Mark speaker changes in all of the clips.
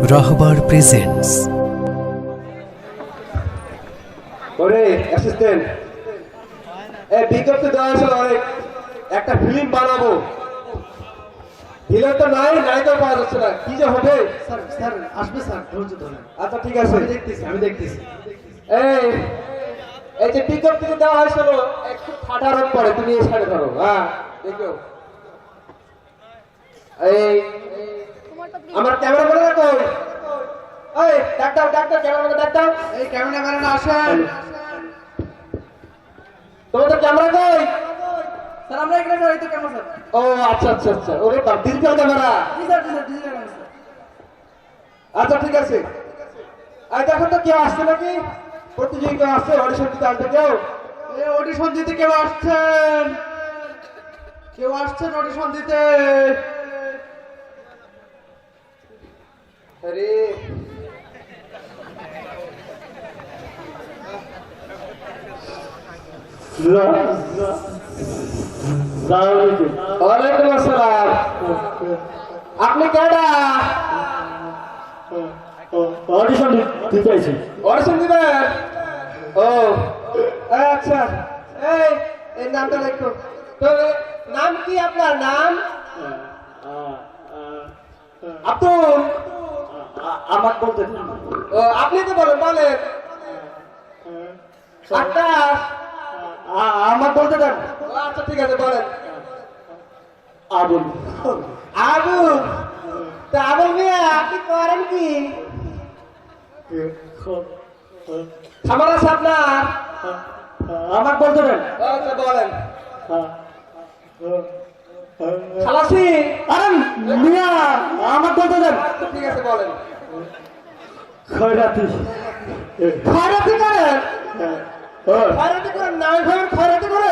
Speaker 1: রাহবার presents.
Speaker 2: ওরে assistant, এই বিজ্ঞপ্তি দেওয়া হয়েছিল অনেক, একটা ফিল্ম বানাবো, ভিলেন তো নাই, নায়িকা পাওয়া যাচ্ছে না, কি যে হবে।
Speaker 3: স্যার স্যার আসবে স্যার, ধৈর্য ধরেন।
Speaker 2: আচ্ছা ঠিক আছে,
Speaker 3: আমি দেখতেছি।
Speaker 2: এই এই যে বিজ্ঞপ্তি দেওয়া হয়েছিল একটু ঠাটার পরে তুমি এই সাইডে ধরো। হ্যাঁ দেখো, এই আমার ক্যামেরা করে রাখো। এই ডাক্তার ডাক্তার ক্যামেরা ডাক্তার,
Speaker 3: এই ক্যামেরাম্যান আসেন।
Speaker 2: তোমাদের ক্যামেরা কই?
Speaker 3: স্যার আমরা এখানে স্যার, এই তো ক্যামেরা স্যার।
Speaker 2: ও আচ্ছা আচ্ছা আচ্ছা, ওরে বাপ, ডিজিটাল ক্যামেরা।
Speaker 3: জি স্যার, জি স্যার, ডিজিটাল ক্যামেরা স্যার।
Speaker 2: আচ্ছা ঠিক আছে, আর দেখো তো কেউ আসছে নাকি, প্রতিযোগিতা আসছে, অডিশন দিতে আসবে কেউ?
Speaker 3: এই অডিশন দিতে কেউ আসছেন? কেউ আসছেন অডিশন দিতে?
Speaker 2: আরে ওয়ালাইকুম আসসালাম, আপনি কেডা?
Speaker 4: অডিশন দিতে আইছি।
Speaker 2: অডিশন দিবেন? ও আচ্ছা, এই এই নামটা দেখো তো, নাম কি আপনার? নাম আব্দুল?
Speaker 4: আমার বলতে
Speaker 2: ও আপনি তো বলেন বলেন। আকাশ?
Speaker 4: আমার বলতে দেন।
Speaker 2: ও আচ্ছা ঠিক আছে বলেন।
Speaker 4: আবুল।
Speaker 2: আবুল? তা আবুল মিয়া আপনি করেন কি? খাবার আছে আপনার?
Speaker 4: আমার বলতে দেন।
Speaker 2: আচ্ছা বলেন। খালাসি?
Speaker 4: আরে মিয়া, আমার বলতে দেন।
Speaker 2: আচ্ছা ঠিক আছে বলেন।
Speaker 4: খয়রাতি।
Speaker 2: খয়রাতি করেন? খয়রাতি করেন? নামে ভাবেন খয়রাতি করে?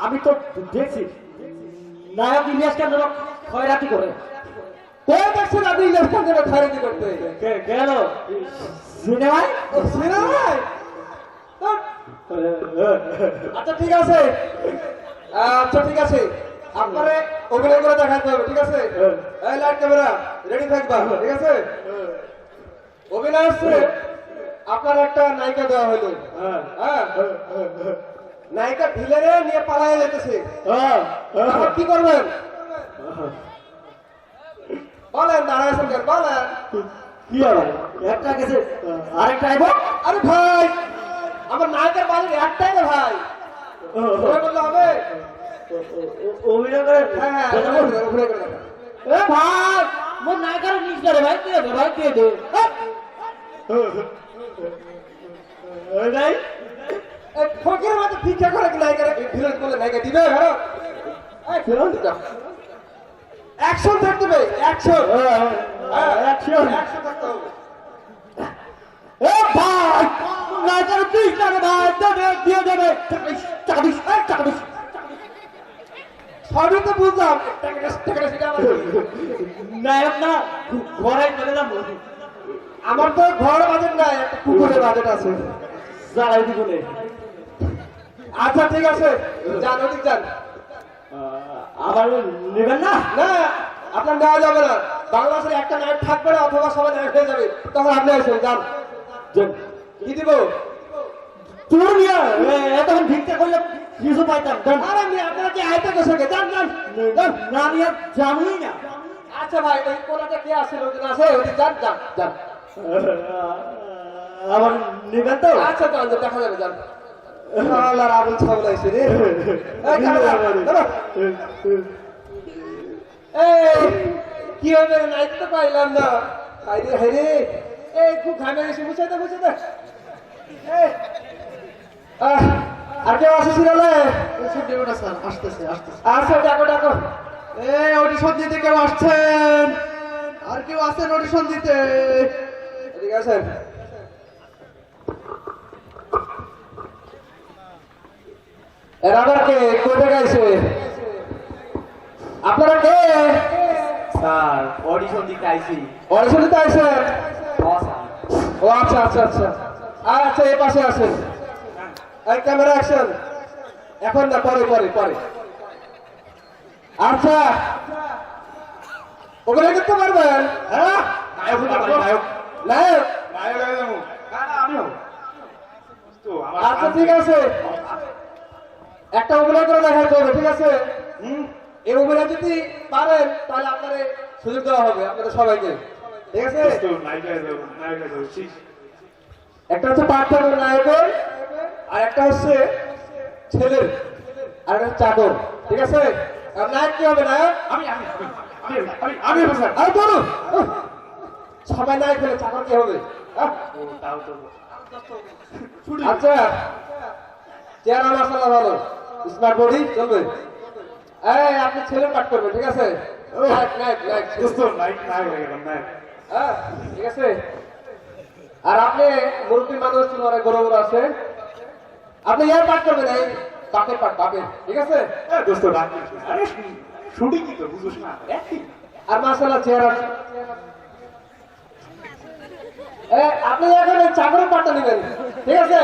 Speaker 4: আমি তো দেখছি নায়ক ইলিয়াস কেন্দ্র খয়রাতি করে।
Speaker 2: কই দেখছেন আপনি ইলিয়াস খানের খয়রাতি করতে?
Speaker 4: গেল সিনেমায়।
Speaker 2: ও সিনেমায়? আচ্ছা ঠিক আছে, আচ্ছা ঠিক আছে, আপনারে অভিনয় করে দেখাতে হবে, ঠিক আছে? এই লাইট ক্যামেরা রেডি থাকবা, ঠিক আছে? অভিনয় আসছে, আপনার একটা নায়িকা দেওয়া হলো। হ্যাঁ, নায়িকা ভিলেনে নিয়ে পালায় যেতেছে, এখন কি করবেন বলেন? দাঁড়াইছেন কেন বলেন?
Speaker 4: কি হবে? একটা গেছে আরেকটা আইব।
Speaker 2: আরে ভাই, আমার নায়িকার বাড়ির একটাই না ভাই, অভিনয় করলে হবে?
Speaker 4: অভিনয় করে।
Speaker 2: হ্যাঁ হ্যাঁ, অভিনয় করে দেখান।
Speaker 4: এ ভাই, মোর নায়িকার নিজ করে ভাই, কে দে ভাই, কে দে। নাই
Speaker 2: এই ফকির মতো ভিক্ষা করে কি নায়িকা ভিলেন করলে নায়িকা দিবে? হ্যাঁ, এই ফিল্ম দিতে অ্যাকশন থাকতে হবে, অ্যাকশন,
Speaker 4: অ্যাকশন।
Speaker 2: অ্যাকশন থাকতে হবে।
Speaker 4: এ ভাই, নায়িকার নিজ করে ভাই, দেবে দিয়ে দেবে। টাকা দিস, টাকা দিস।
Speaker 2: সবই তো বুঝলাম, টাকা সেটা আমার কি?
Speaker 4: নায়ক না ঘরে চলে যাবো।
Speaker 2: আমার তো ঘর বাজেট নাই, একটা পুকুরের বাজেট আছে।
Speaker 4: জ্বালাই দিব নে।
Speaker 2: আচ্ছা ঠিক আছে, যান ওদিক যান।
Speaker 4: আবার নেবেন না?
Speaker 2: না, আপনার নেওয়া যাবে না, বাংলাদেশের একটা নায়ক থাকবে না, অথবা সবাই নায়ক হয়ে যাবে, তখন আপনি আসেন, যান। কি দিব?
Speaker 4: তোর নিয়ে এতক্ষণ ভিক্ষা করলে কিছু পাইতাম।
Speaker 2: আরে আমি আপনারা কি আইতে গেছে? যান যান যান।
Speaker 4: না নিয়ে জানুই না।
Speaker 2: আচ্ছা ভাই, ওই কোলাতে কে আছে? লোকজন আছে, ওদিক যান যান যান।
Speaker 4: আবার নেবেন তো?
Speaker 2: আচ্ছা যান, দেখা যাবে, যান। আল্লাহর আবুল ছাগল আইছে রে। এই কারা? দাঁড়া। এই কি হবে? নাইতে তো পাইলাম না। হাইরে হাইরে, এই খুব ঘামে গেছে, মুছাইতে মুছাইতে। এই আর কেউ আছে সিরিয়ালে?
Speaker 3: ছুটি ওটা স্যার, আসতেছে আসতেছে।
Speaker 2: আচ্ছা ডাকো ডাকো।
Speaker 3: এই অডিশন দিতে কেউ আসছেন? আর কেউ আসছেন অডিশন দিতে?
Speaker 2: ঠিক আছে, এরা আবার কে? কোথায় গাইছে? আপনারা কে?
Speaker 4: স্যার অডিশন দিতে আইছি।
Speaker 2: অডিশন দিতে আইছেন? ও আচ্ছা আচ্ছা আচ্ছা, আচ্ছা এই পাশে আসেন। এই ক্যামেরা অ্যাকশন, এখন না, পরে পরে পরে। আচ্ছা অভিনয় করতে পারবেন?
Speaker 4: হ্যাঁ নায়ক হতে পারি নায়ক
Speaker 2: নায়ক?
Speaker 4: নায়ক হয়ে যাবো না না আমিও তো আমার
Speaker 2: আচ্ছা ঠিক আছে, একটা অভিনয় করে দেখাতে হবে, ঠিক আছে? এই অভিনয় যদি পারেন তাহলে আপনার সুযোগ দেওয়া হবে আপনাদের সবাইকে, ঠিক আছে?
Speaker 4: তো নায়ক হয়ে যাবো নায়ক হয়ে যাবো ঠিক
Speaker 2: একটা হচ্ছে পার্থক্য নায়কের, আর একটা হচ্ছে ছেলের, আর একটা হচ্ছে চাদর, ঠিক আছে? আর নায়ক কি হবে নায়ক?
Speaker 4: আমি আমি আমি আমি আমি আমি স্যার
Speaker 2: আর বলুন সবাই নায়ক হলে চাকর কি হবে? আহ?
Speaker 4: ও তাও তো
Speaker 2: আচ্ছা চেহারা মাসাল্লাহ ভালো, স্মার্ট বডি, চলবে। এই আপনি ছেলের পাঠ করবেন, ঠিক আছে? নায়ক নায়ক নায়ক ছেলে।
Speaker 4: দোস্ত নায়ক নায়ক হয়ে গেলাম নায়ক
Speaker 2: হ্যাঁ ঠিক আছে। আর আপনি মুরব্বী মানুষ অনেক বড় বড় আছে, আপনি ইয়ার পাঠ করবেন, এই বাপের পাঠ, বাপের, ঠিক আছে?
Speaker 4: দোস্ত রাখ আরে শুটিং কি তো বুঝোস না একই
Speaker 2: আর মাসাল্লাহ চেহারা, আপনি এখন চাকরের পাঠটা নেবেন, ঠিক আছে?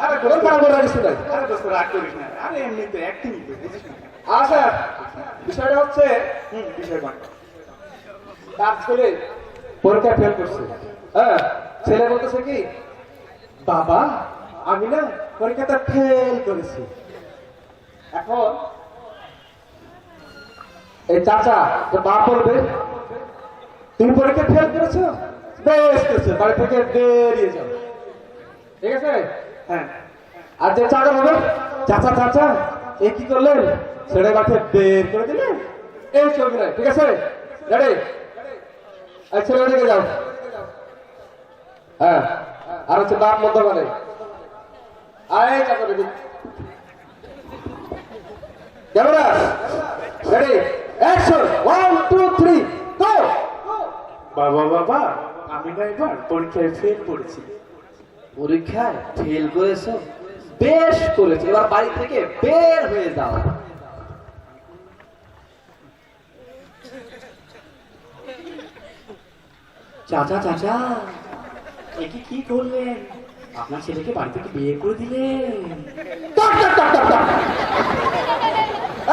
Speaker 4: আরে
Speaker 2: কোন খারাপ করার কিছু নাই।
Speaker 4: আরে দোস্ত রাগ করিস না আরে এমনিতে অ্যাক্টিং তো বুঝিস না
Speaker 2: আচ্ছা বিষয়টা হচ্ছে
Speaker 4: বিষয় কোন
Speaker 2: তার ছেলে পরীক্ষা ফেল করছে। হ্যাঁ ছেলে বলতেছে কি, বাবা আমি না পরীক্ষাটা ফেল করেছি। এখন এই চাচা তো বাপ বলবে, তুমি পরীক্ষা ফেল করেছো, বেশ করেছো, বাড়ি থেকে বেরিয়ে যাও, ঠিক আছে?
Speaker 4: হ্যাঁ
Speaker 2: আর যে চাকর হবে, চাচা চাচা এ কি করলেন, ছেলে বাড়িতে বের করে দিলেন, এই চলবে না, ঠিক আছে? রেডি? এই ছেলে দিকে যাও। হ্যাঁ আর হচ্ছে বাপ মধ্য মানে, আর এই চাকর দিকে ক্যামেরা রেডি, অ্যাকশন, 1 2 3 গো।
Speaker 4: বাবা বাবা আমি না এবার পরীক্ষায় ফেল করেছি
Speaker 3: পরীক্ষায় ফেল করেছো, বেশ করেছো, এবার বাড়ি থেকে বের হয়ে যাও। চাচা চাচা এ কি করলেন, আপনার ছেলেকে বাড়ি থেকে বিয়ে করে দিলেন।
Speaker 2: টক টক টক টক টক।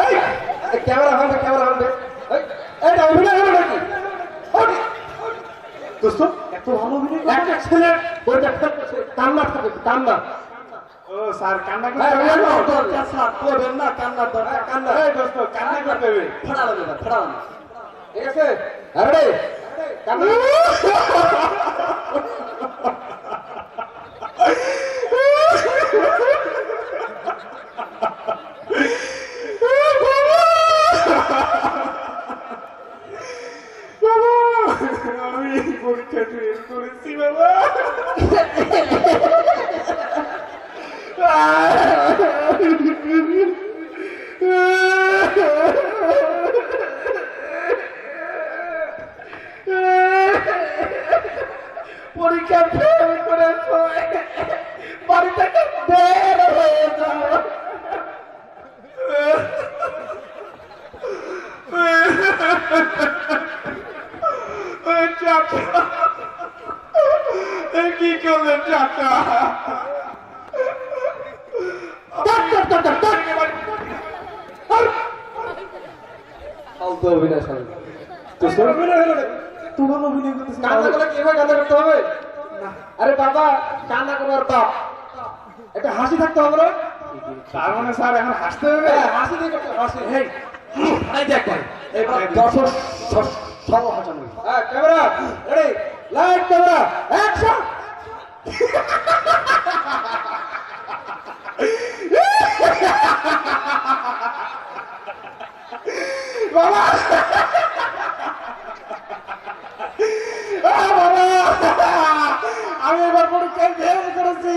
Speaker 2: এই ক্যামেরা হবে, ক্যামেরা হবে, এটা অভিনয় হলো নাকি?
Speaker 4: দোস্ত এত ভালো অভিনয় করে
Speaker 2: একটা ছেলে বইটা ফেল করছে, কান্না থাকে, কান্না।
Speaker 4: ও স্যার কান্না
Speaker 2: হ্যাঁ,
Speaker 4: করতে
Speaker 2: হ্যাঁ,
Speaker 4: হবে
Speaker 2: হ্যাঁ,
Speaker 3: দরকার স্যার, করবেন না, কান্নার দরকার।
Speaker 2: কান্না,
Speaker 4: এই দোস্ত কান্না করতে হবে
Speaker 3: ফাড়ালাম এবার, ফাড়ালাম।
Speaker 2: ঠিক আছে? রেডি? কান্না।
Speaker 4: আমি পরীক্ষা ফেল করেছি বাবা
Speaker 2: পরীক্ষা ফেল করেছো, বাড়ি থেকে বের হয়ে যাও।
Speaker 4: চাচা কি করলেন চাচা
Speaker 2: ফালতু অভিনয় সামনে।
Speaker 4: দোস্ত
Speaker 2: অভিনয় হলো নাকি?
Speaker 4: তোমার অভিনয় করতেছি
Speaker 2: কান্না করলে কিভাবে কান্না করতে হবে? আরে বাবা কান্না করার বাপ, একটা হাসি থাকতে হবে না?
Speaker 4: তার মানে স্যার এখন হাসতে হবে
Speaker 2: হ্যাঁ, হাসি দিয়ে করতে হবে, হাসি।
Speaker 3: এই দেখ ভাই, এবার যশোর সব হাসানো।
Speaker 2: হ্যাঁ camera ready, light, camera action.
Speaker 4: বাবা আমি এবার পরীক্ষায় ফেল করেছি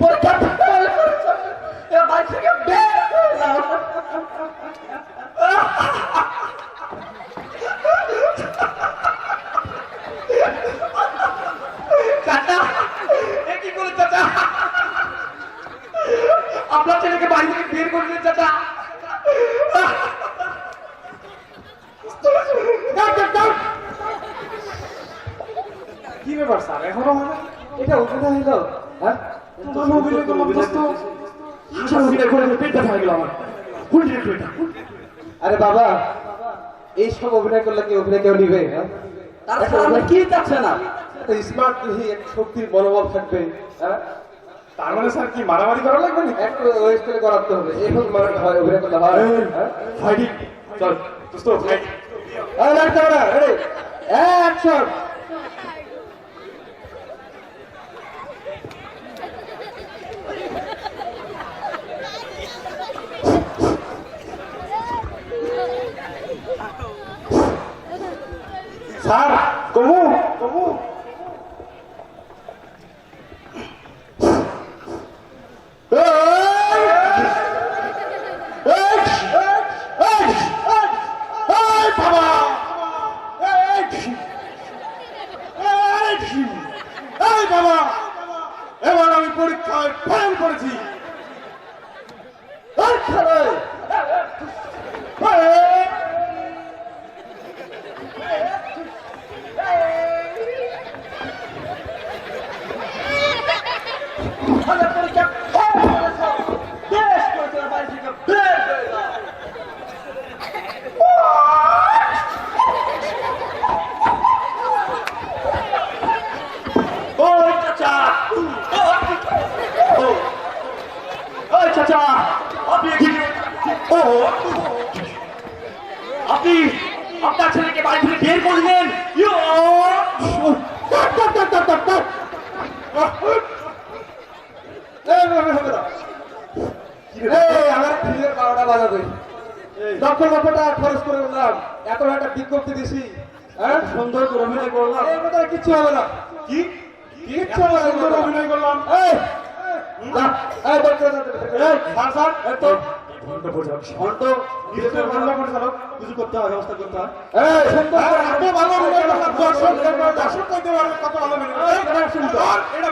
Speaker 3: পরীক্ষা ফেল করেছো, এবার বাড়ি থেকে বের হয়ে যাও।
Speaker 2: কি ব্যাপার স্যার এখনো হয় না? এটা অভিনয় হলো হ্যাঁ তোমার অভিনয় করলাম দোস্ত।
Speaker 3: আসলে অভিনয় করে পেট ব্যথা হয়ে গেল আমার কোন ডিরেক্টরটা
Speaker 2: আরে বাবা এইসব অভিনয় করলে কি অভিনয় কেউ নিবে হ্যাঁ?
Speaker 3: তারপর আমরা কি চাচ্ছে না
Speaker 2: একটা স্মার্ট দেখি এক শক্তির মনোবল থাকবে হ্যাঁ
Speaker 1: তার মানে স্যার কি মারামারি করা লাগবে না?
Speaker 2: একটু ওই স্টাইলে করাতে হবে এইভাবে মানে হয় অভিনয় করলে হয় হ্যাঁ
Speaker 1: ফাইটিং চল দোস্ত ফাইট
Speaker 2: এই light camera ready action
Speaker 1: sir কমু কমু এবার আমি পরীক্ষায় ফেল করেছি
Speaker 3: ওই চাচা ওই চাচা আপনি ও আপনি আপনার ছেলেকে বাড়ি থেকে বের করলেন
Speaker 2: আমার ফিল্মের 12টা বাজাবে লক্ষ লক্ষ টাকা খরচ করে উঠলাম এত একটা বিজ্ঞপ্তি দিছি হ্যাঁ
Speaker 3: সুন্দর করে অভিনয় করলাম
Speaker 2: এর মধ্যে কিচ্ছু হবে না
Speaker 1: কি
Speaker 2: কিচ্ছু হবে না এর মধ্যে।
Speaker 1: অভিনয় করলাম
Speaker 2: এই যা, এই বের করে দাও, এই,
Speaker 1: স্যার স্যার
Speaker 2: এই তো,
Speaker 3: ঘন্ট
Speaker 1: ডিরেক্টর বন্ধ করে স্যার কিছু করতে হয় ব্যবস্থা করতে হয়
Speaker 2: এই, সুন্দর করে
Speaker 1: এত ভালো অভিনয় করলাম দর্শক কইতে পারবে কত ভালো অভিনয়
Speaker 2: এই, এটা শুনতো।
Speaker 1: এটা